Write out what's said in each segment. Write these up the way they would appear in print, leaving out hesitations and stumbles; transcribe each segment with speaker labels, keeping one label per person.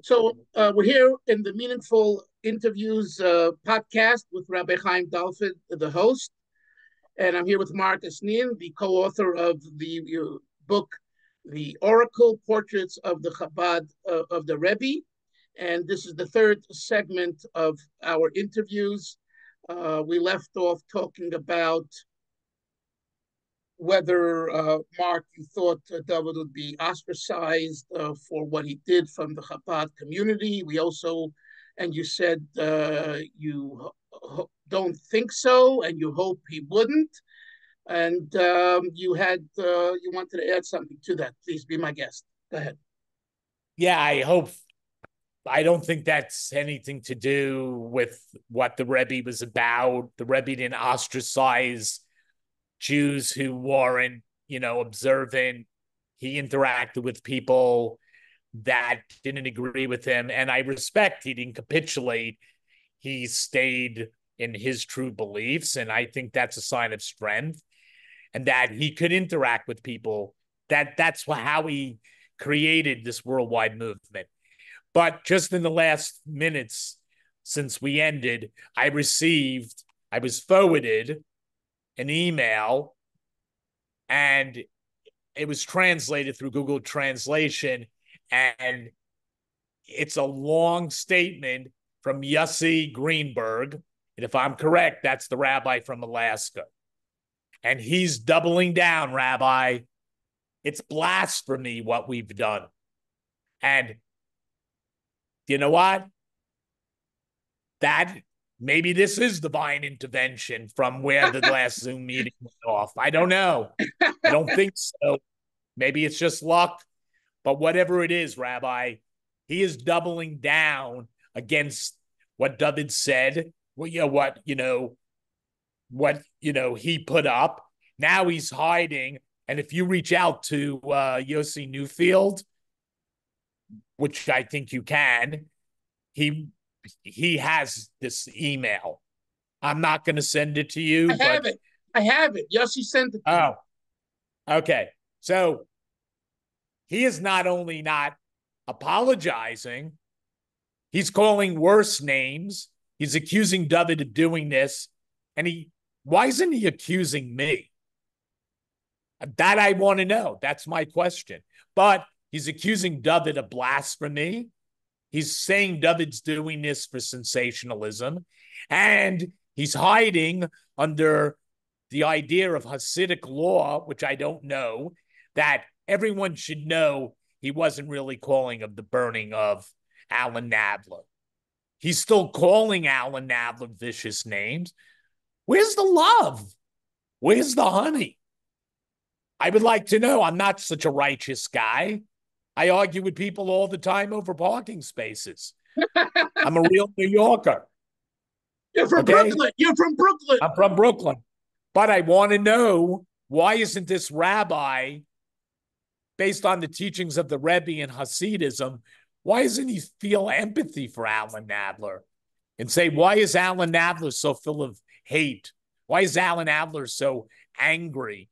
Speaker 1: So we're here in the Meaningful Interviews podcast with Rabbi Chaim Dalfin, the host, and I'm here with Marc Asnin, the co-author of the book, The Oracle Portraits of the Chabad of the Rebbe, and this is the third segment of our interviews. We left off talking about whether, Marc, you thought Dovid would be ostracized for what he did from the Chabad community. We also, and you said you don't think so, and you hope he wouldn't. And you wanted to add something to that. Please be my guest. Go ahead.
Speaker 2: Yeah, I don't think that's anything to do with what the Rebbe was about. The Rebbe didn't ostracize Jews who weren't, observant. He interacted with people that didn't agree with him. And I respect he didn't capitulate. He stayed in his true beliefs. And I think that's a sign of strength. And that he could interact with people. That's how he created this worldwide movement. But just in the last minutes since we ended, I was forwarded an email, and it was translated through Google Translation, and it's a long statement from Yossi Greenberg, and if I'm correct, that's the rabbi from Alaska. And he's doubling down, Rabbi. It's blasphemy what we've done. And you know what? Maybe this is divine intervention from where the last Zoom meeting went off. I don't know. I don't think so. Maybe it's just luck. But whatever it is, Rabbi, he is doubling down against what Dovid said. What he put up. Now he's hiding. And if you reach out to Yossi Newfield, which I think you can, he has this email. I'm not going to send it to you.
Speaker 1: I have it. Yossi sent it to me.
Speaker 2: Okay. So he is not only not apologizing, he's calling worse names. He's accusing Dovid of doing this. And why isn't he accusing me? That I want to know. That's my question. But he's accusing Dovid of blasphemy. He's saying Dovid's doing this for sensationalism. And he's hiding under the idea of Hasidic law, which I don't know, that everyone should know he wasn't really calling of the burning of Alan Nadler. He's still calling Alan Nadler vicious names. Where's the love? Where's the honey? I would like to know. I'm not such a righteous guy. I argue with people all the time over parking spaces. I'm a real New Yorker.
Speaker 1: You're from Brooklyn. You're from Brooklyn.
Speaker 2: I'm from Brooklyn. But I want to know, why isn't this rabbi, based on the teachings of the Rebbe and Chasidism, why doesn't he feel empathy for Alan Nadler and say, why is Alan Nadler so full of hate? Why is Alan Nadler so angry?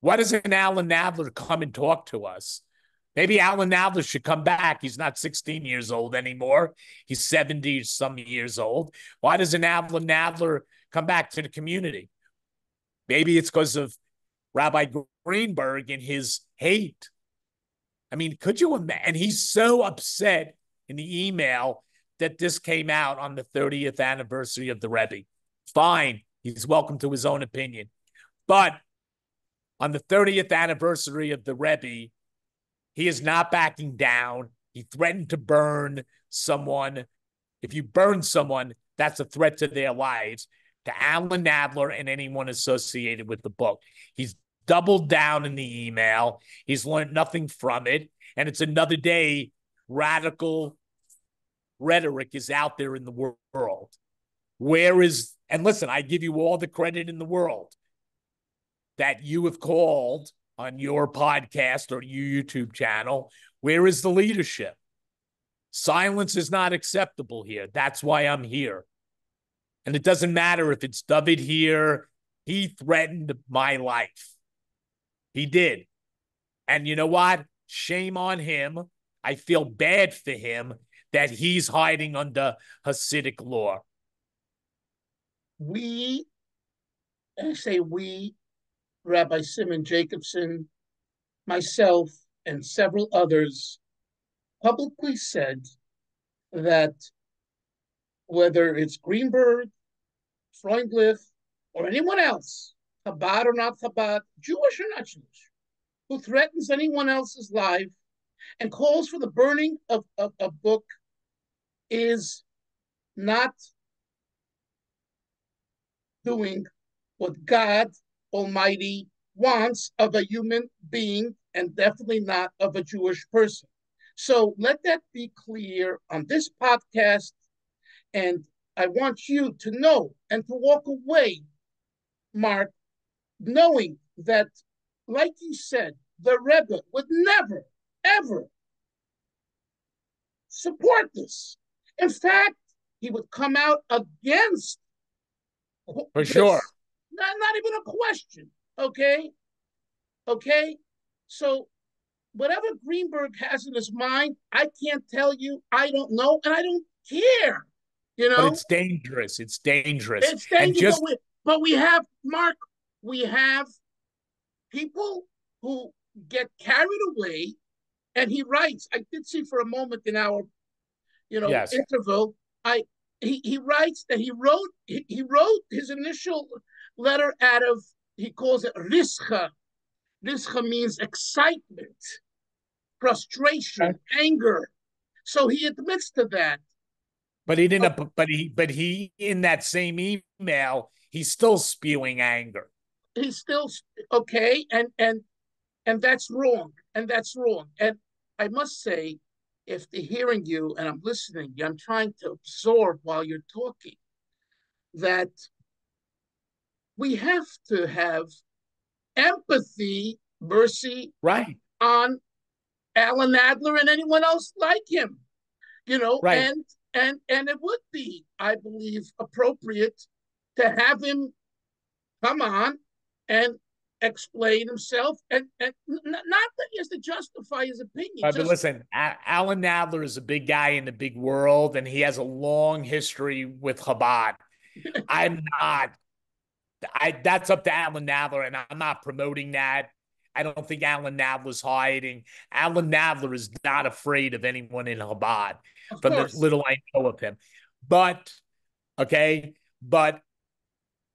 Speaker 2: Why doesn't Alan Nadler come and talk to us? Maybe Alan Nadler should come back. He's not 16 years old anymore. He's 70-some years old. Why doesn't Alan Nadler come back to the community? Maybe it's because of Rabbi Greenberg and his hate. I mean, could you imagine? And he's so upset in the email that this came out on the 30th anniversary of the Rebbe. Fine. He's welcome to his own opinion. But on the 30th anniversary of the Rebbe, he is not backing down. He threatened to burn someone. If you burn someone, that's a threat to their lives, to Alan Nadler and anyone associated with the book. He's doubled down in the email. He's learned nothing from it. And it's another day radical rhetoric is out there in the world. And listen, I give you all the credit in the world that you have called on your podcast or your YouTube channel. Where is the leadership? Silence is not acceptable here. That's why I'm here. And it doesn't matter if it's Dovid here. He threatened my life. He did. And you know what? shame on him. I feel bad for him that he's hiding under Hasidic law.
Speaker 1: I say we, Rabbi Simon Jacobson, myself, and several others publicly said that whether it's Greenberg, Freundlich, or anyone else, Chabad or not Chabad, Jewish or not Jewish, who threatens anyone else's life and calls for the burning of a book is not doing what God Almighty wants of a human being, and definitely not of a Jewish person. So let that be clear on this podcast. And I want you to know and to walk away, Mark, knowing that, like you said, the Rebbe would never, ever support this. In fact, he would come out against
Speaker 2: For
Speaker 1: this.
Speaker 2: sure.
Speaker 1: Not even a question. Okay. So whatever Greenberg has in his mind, I can't tell you. I don't know, and I don't care.
Speaker 2: But it's dangerous. It's dangerous.
Speaker 1: It's dangerous.
Speaker 2: And just,
Speaker 1: but we have, Mark, we have people who get carried away, and he writes. I did see for a moment in our,
Speaker 2: yes.
Speaker 1: interval. He writes that he wrote his initial letter out of, he calls it rischa. Rischa means excitement, frustration, anger. So he admits to that.
Speaker 2: But he didn't. But he in that same email, he's still spewing anger.
Speaker 1: He's still okay, and that's wrong, and that's wrong. And I must say, if they're hearing you and I'm listening, I'm trying to absorb while you're talking, that we have to have empathy, mercy,
Speaker 2: right,
Speaker 1: on Alan Nadler and anyone else like him,
Speaker 2: right.
Speaker 1: And it would be, I believe, appropriate to have him come on and explain himself, and not that he has to justify his opinion.
Speaker 2: But listen, Alan Nadler is a big guy in the big world, and he has a long history with Chabad. I'm not. That's up to Alan Nadler, and I'm not promoting that. I don't think Alan Nadler's hiding. Alan Nadler is not afraid of anyone in Chabad, from the little I know of him. But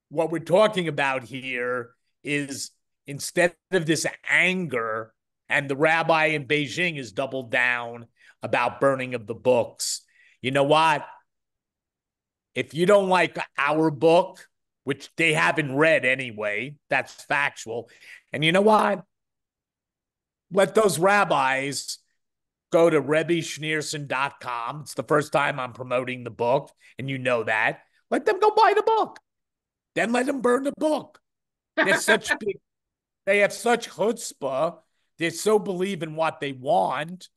Speaker 2: what we're talking about here is, instead of this anger, and the rabbi in Beijing has doubled down about burning of the books. You know what? If you don't like our book, which they haven't read anyway, that's factual. And you know what? Let those rabbis go to RebbeSchneerson.com. It's the first time I'm promoting the book, and you know that. Let them go buy the book. Then let them burn the book. They're such big, they have such chutzpah. They so believe in what they want.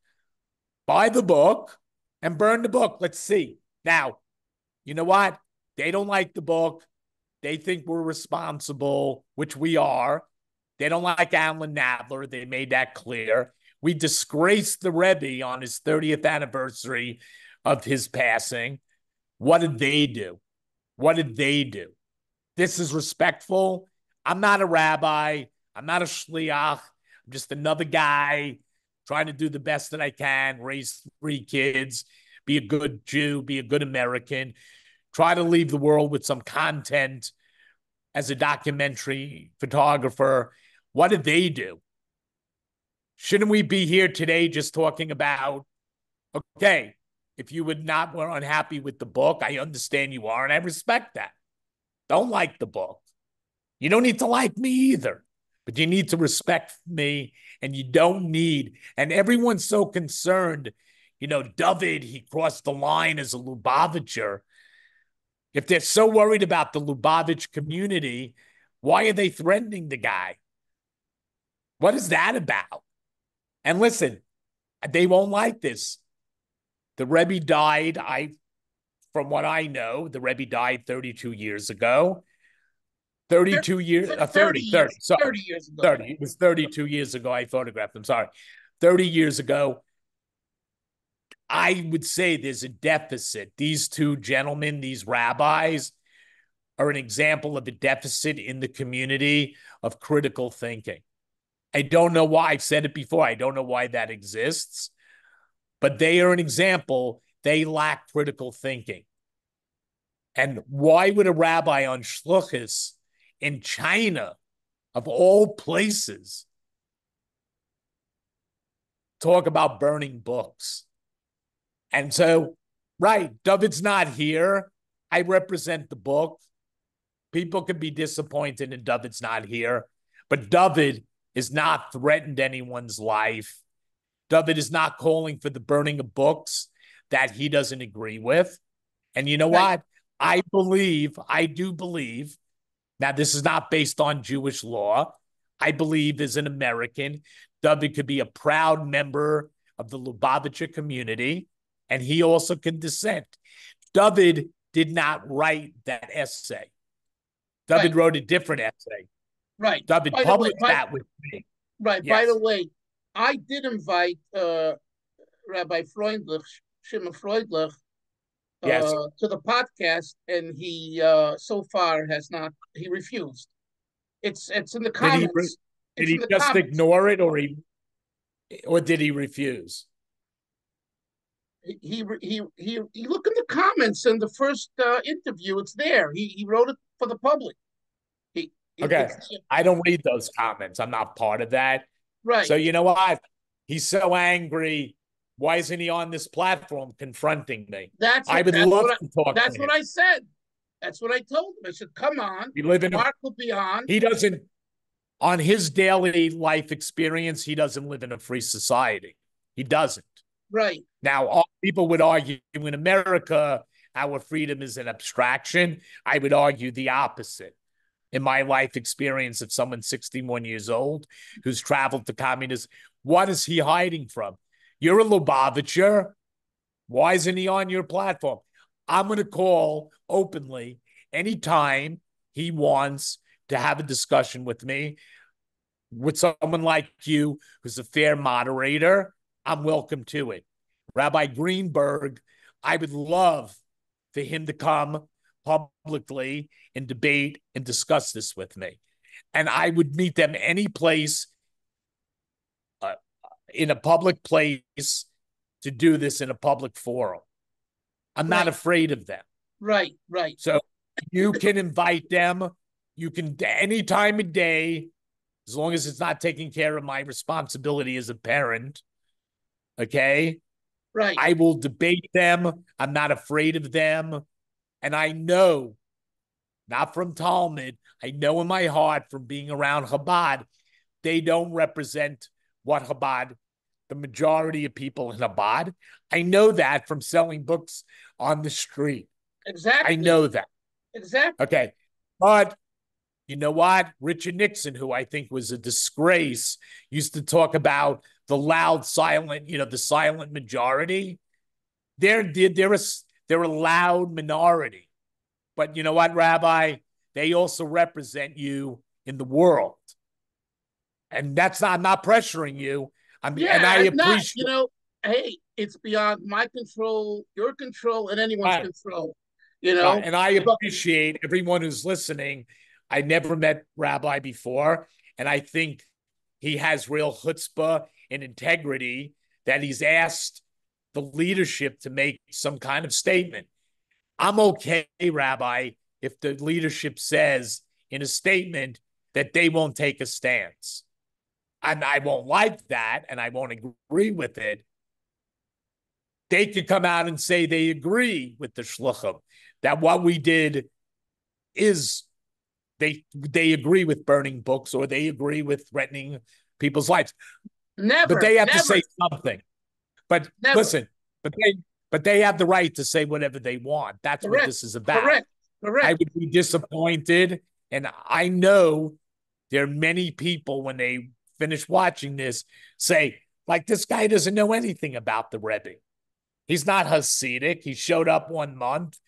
Speaker 2: Buy the book and burn the book. Let's see. Now, you know what? They don't like the book. They think we're responsible, which we are. They don't like Alan Nadler. They made that clear. We disgraced the Rebbe on his 30th anniversary of his passing. What did they do? What did they do? This is respectful. I'm not a rabbi. I'm not a shliach. I'm just another guy trying to do the best that I can, raise 3 kids, be a good Jew, be a good American, try to leave the world with some content as a documentary photographer. What did they do? Shouldn't we be here today just talking about, okay, if you were unhappy with the book, I understand you are, and I respect that. Don't like the book. You don't need to like me either, but you need to respect me, and you don't need, and everyone's so concerned, Dovid, he crossed the line as a Lubavitcher. If they're so worried about the Lubavitch community, why are they threatening the guy? What is that about? And listen, they won't like this. The Rebbe died, from what I know, the Rebbe died 32 years ago. 32 years, 30 years ago.
Speaker 1: 30 years ago.
Speaker 2: 30. It was 32 years ago I photographed him, sorry. 30 years ago, I would say there's a deficit. These two gentlemen, these rabbis, are an example of a deficit in the community of critical thinking. I don't know why. I've said it before. I don't know why that exists, but they are an example. They lack critical thinking. And why would a rabbi on shluchus in China, of all places, talk about burning books? And so, right, Dovid's not here. I represent the book. People can be disappointed in Dovid's not here, but Dovid is not threatened anyone's life. Dovid is not calling for the burning of books that he doesn't agree with. And you know what? I do believe, now this is not based on Jewish law. I believe as an American, Dovid could be a proud member of the Lubavitcher community, and he also can dissent. Dovid did not write that essay. Dovid wrote a different essay.
Speaker 1: Right.
Speaker 2: Dovid published that with me.
Speaker 1: Right. Yes. By the way, I did invite Rabbi Freundlich, Shimon Freundlich,
Speaker 2: yes,
Speaker 1: to the podcast, and he so far has not. He refused. It's in the comments.
Speaker 2: Did he just ignore it, or did he refuse?
Speaker 1: He look in the comments in the first interview. It's there. He wrote it for the public.
Speaker 2: Okay. I don't read those comments. I'm not part of that.
Speaker 1: Right.
Speaker 2: So you know what? He's so angry. Why isn't he on this platform confronting me? I would love to talk to him.
Speaker 1: That's what I said. That's what I told him. I said, come on. Mark will be on.
Speaker 2: He doesn't, on his daily life experience, he doesn't live in a free society. He doesn't.
Speaker 1: Right.
Speaker 2: Now, all people would argue in America, our freedom is an abstraction. I would argue the opposite. In my life experience of someone 61 years old who's traveled to communism, what is he hiding from? You're a Lubavitcher. Why isn't he on your platform? I'm going to call openly anytime he wants to have a discussion with me, with someone like you who's a fair moderator. I'm welcome to it. Rabbi Greenberg, I would love for him to come publicly and debate and discuss this with me. And I would meet them any place, in a public place, to do this in a public forum. I'm not afraid of them.
Speaker 1: Right.
Speaker 2: So you can invite them. You can any time of day, as long as it's not taking care of my responsibility as a parent. Okay?
Speaker 1: Right.
Speaker 2: I will debate them. I'm not afraid of them. And I know, not from Talmud, I know in my heart from being around Chabad, they don't represent what Chabad, the majority of people in Chabad. I know that from selling books on the street.
Speaker 1: Exactly.
Speaker 2: I know that.
Speaker 1: Exactly.
Speaker 2: Okay. But you know what? Richard Nixon, who I think was a disgrace, used to talk about the loud, silent, the silent majority. They're a loud minority. But you know what, Rabbi? They also represent you in the world. And I'm not pressuring you. And I appreciate
Speaker 1: hey, it's beyond my control, your control, and anyone's control.
Speaker 2: And I appreciate everyone who's listening. I never met Rabbi before, and I think he has real chutzpah and integrity that he's asked the leadership to make some kind of statement. I'm okay, Rabbi, if the leadership says in a statement that they won't take a stance. And I won't like that, and I won't agree with it. They could come out and say they agree with the shluchim, that what we did is they agree with burning books, or they agree with threatening people's lives. But they have to say something. But listen, but they have the right to say whatever they want. That's what this is about.
Speaker 1: Correct.
Speaker 2: I would be disappointed, and I know there are many people when they finish watching this say, like, this guy doesn't know anything about the Rebbe. He's not Hasidic. He showed up 1 month.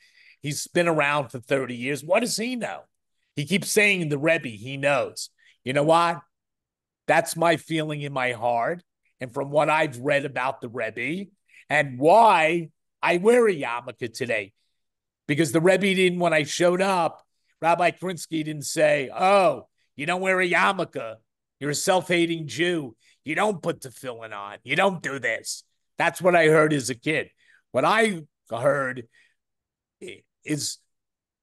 Speaker 2: He's been around for 30 years. What does he know? He keeps saying the Rebbe he knows. You know what? That's my feeling in my heart. and from what I've read about the Rebbe and why I wear a yarmulke today. Because the Rebbe didn't, when I showed up, Rabbi Krinsky didn't say, oh, you don't wear a yarmulke. You're a self-hating Jew. You don't put tefillin on. You don't do this. That's what I heard as a kid. What I heard is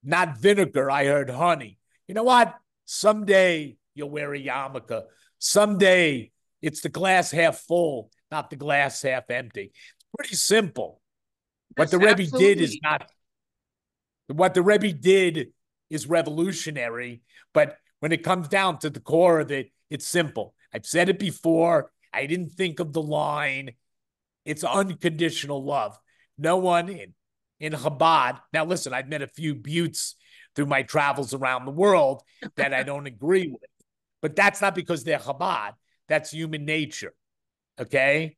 Speaker 2: not vinegar. I heard honey. You know what? Someday you'll wear a yarmulke. Someday it's the glass half full, not the glass half empty. It's pretty simple. What the Rebbe did is not, what the Rebbe did is revolutionary, but when it comes down to the core of it, it's simple. I've said it before. I didn't think of the line. It's unconditional love. No one in Chabad. Now, listen, I've met a few buttes through my travels around the world that I don't agree with, but that's not because they're Chabad. That's human nature. Okay.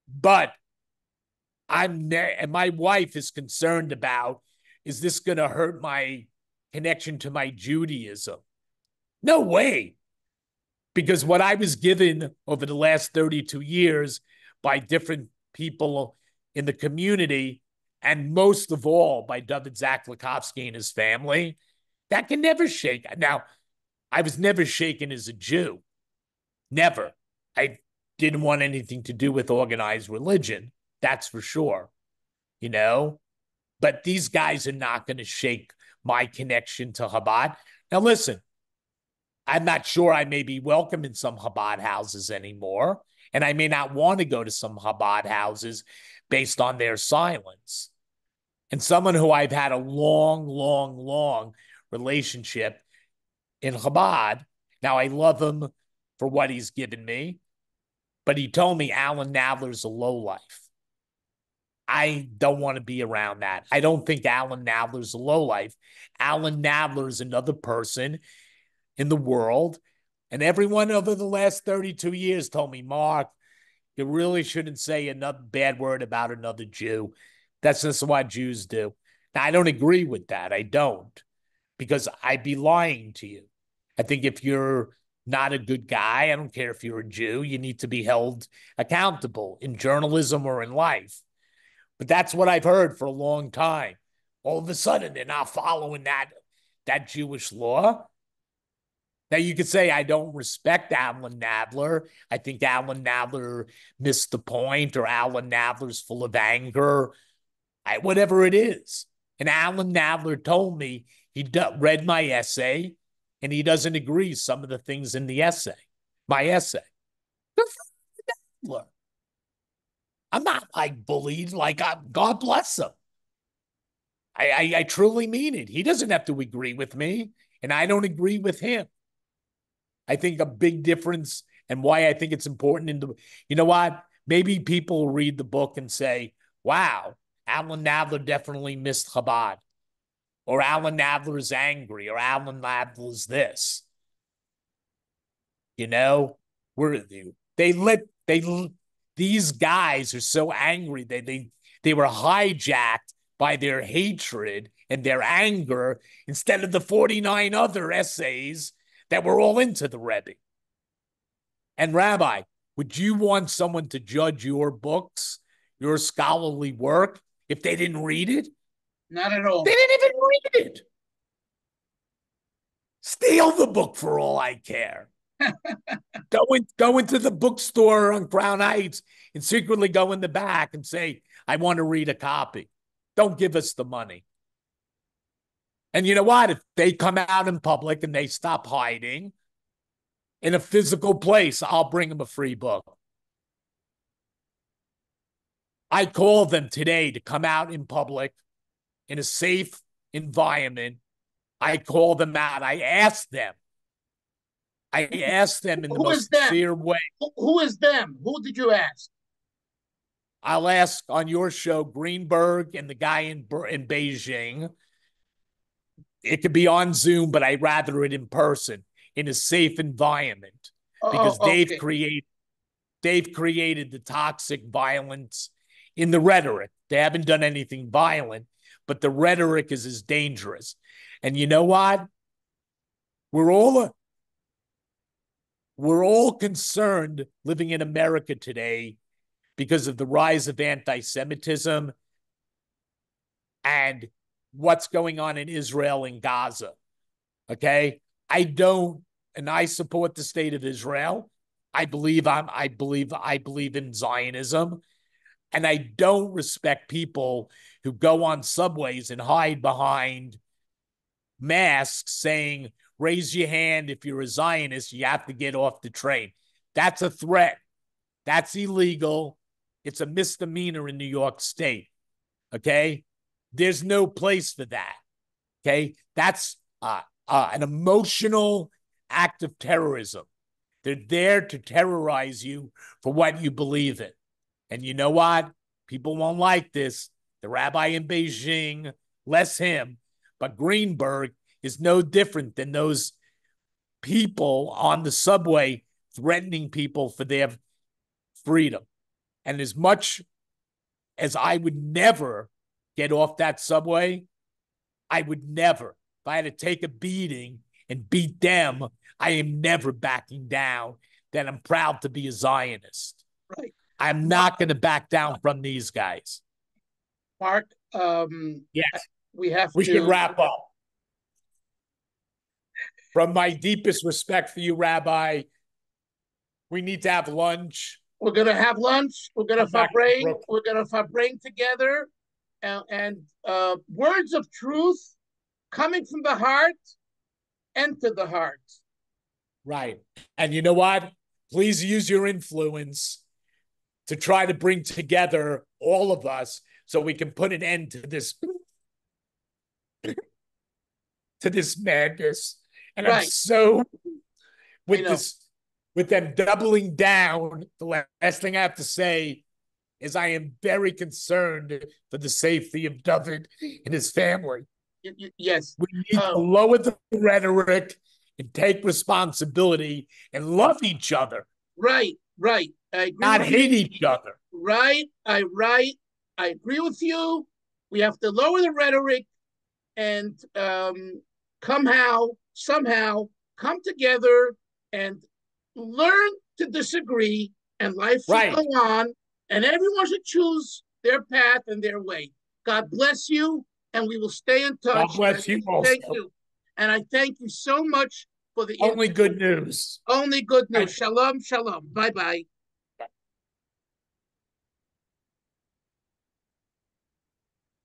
Speaker 2: But I'm there, and my wife is concerned about, is this going to hurt my connection to my Judaism? No way. Because what I was given over the last 32 years by different people in the community, and most of all by Dovid Zaklikovsky and his family, that can never shake. Now, I was never shaken as a Jew. Never. I didn't want anything to do with organized religion. That's for sure. You know? But these guys are not going to shake my connection to Chabad. Now, listen, I'm not sure I may be welcome in some Chabad houses anymore, and I may not want to go to some Chabad houses based on their silence. And someone who I've had a long relationship in Chabad, now I love him for what he's given me, but he told me Alan Nadler's a lowlife. I don't want to be around that. I don't think Alan Nadler's a lowlife. Alan Nadler is another person in the world. And everyone over the last 32 years told me, Mark, you really shouldn't say another bad word about another Jew. That's just what Jews do. Now, I don't agree with that. I don't, because I'd be lying to you. I think if you're not a good guy, I don't care if you're a Jew, you need to be held accountable in journalism or in life. But that's what I've heard for a long time. All of a sudden, they're not following that Jewish law. Now, you could say, I don't respect Alan Nadler. I think Alan Nadler missed the point, or Alan Nadler's full of anger, whatever it is. And Alan Nadler told me he read my essay, and he doesn't agree with some of the things in the essay, my essay. Good for Nadler. I'm not like bullied, like God bless him. I truly mean it. He doesn't have to agree with me, and I don't agree with him. I think a big difference, and why I think it's important you know what? Maybe people read the book and say, wow, Alan Nadler definitely missed Chabad, or Alan Nadler is angry, or Alan Nadler is this. You know, these guys are so angry that they were hijacked by their hatred and their anger instead of the 49 other essays that were all into the Rebbe. And Rabbi, would you want someone to judge your books, your scholarly work, if they didn't read it?
Speaker 1: Not at all.
Speaker 2: They didn't even read it. Steal the book for all I care. Go into the bookstore on Crown Heights and secretly go in the back and say, I want to read a copy. Don't give us the money. And you know what? If they come out in public and they stop hiding in a physical place, I'll bring them a free book. I call them today to come out in public in a safe environment. I call them out. I ask them in the most sincere way.
Speaker 1: Who is them? Who did you ask?
Speaker 2: I'll ask on your show, Greenberg and the guy in Beijing. It could be on Zoom, but I'd rather it in person, in a safe environment, because they've created the toxic violence in the rhetoric. They haven't done anything violent, but the rhetoric is as dangerous. And you know what? We're all we're all concerned living in America today because of the rise of anti-Semitism and what's going on in Israel and Gaza. Okay? I support the state of Israel. I believe in Zionism. And I don't respect people who go on subways and hide behind masks saying, raise your hand if you're a Zionist, you have to get off the train. That's a threat. That's illegal. It's a misdemeanor in New York State. Okay? There's no place for that. Okay? That's an emotional act of terrorism. They're there to terrorize you for what you believe in. And you know what? People won't like this. The rabbi in Beijing, less him, but Greenberg is no different than those people on the subway threatening people for their freedom. And as much as I would never get off that subway, I would never. If I had to take a beating and beat them, I am never backing down. Then I'm proud to be a Zionist.
Speaker 1: Right.
Speaker 2: I'm not going to back down from these guys.
Speaker 1: Mark,
Speaker 2: yes,
Speaker 1: we
Speaker 2: should wrap up. From my deepest respect for you, Rabbi, we need to have lunch.
Speaker 1: We're going to have lunch. We're going to farbrengen. We're going to farbrengen together. And words of truth coming from the heart, enter the heart.
Speaker 2: Right. And you know what? Please use your influence to try to bring together all of us so we can put an end to this madness. And right. I'm so with them doubling down. The last thing I have to say is I am very concerned for the safety of Dovid and his family.
Speaker 1: Yes.
Speaker 2: We need to lower the rhetoric and take responsibility and love each other.
Speaker 1: Right. I agree
Speaker 2: not hate each other.
Speaker 1: Right. I agree with you. We have to lower the rhetoric and somehow come together and learn to disagree, and life should go on, and everyone should choose their path and their way. God bless you, and we will stay in touch.
Speaker 2: God bless you also.
Speaker 1: Thank you. And I thank you so much for the
Speaker 2: only good news.
Speaker 1: Only good news. Shalom, shalom. Bye-bye.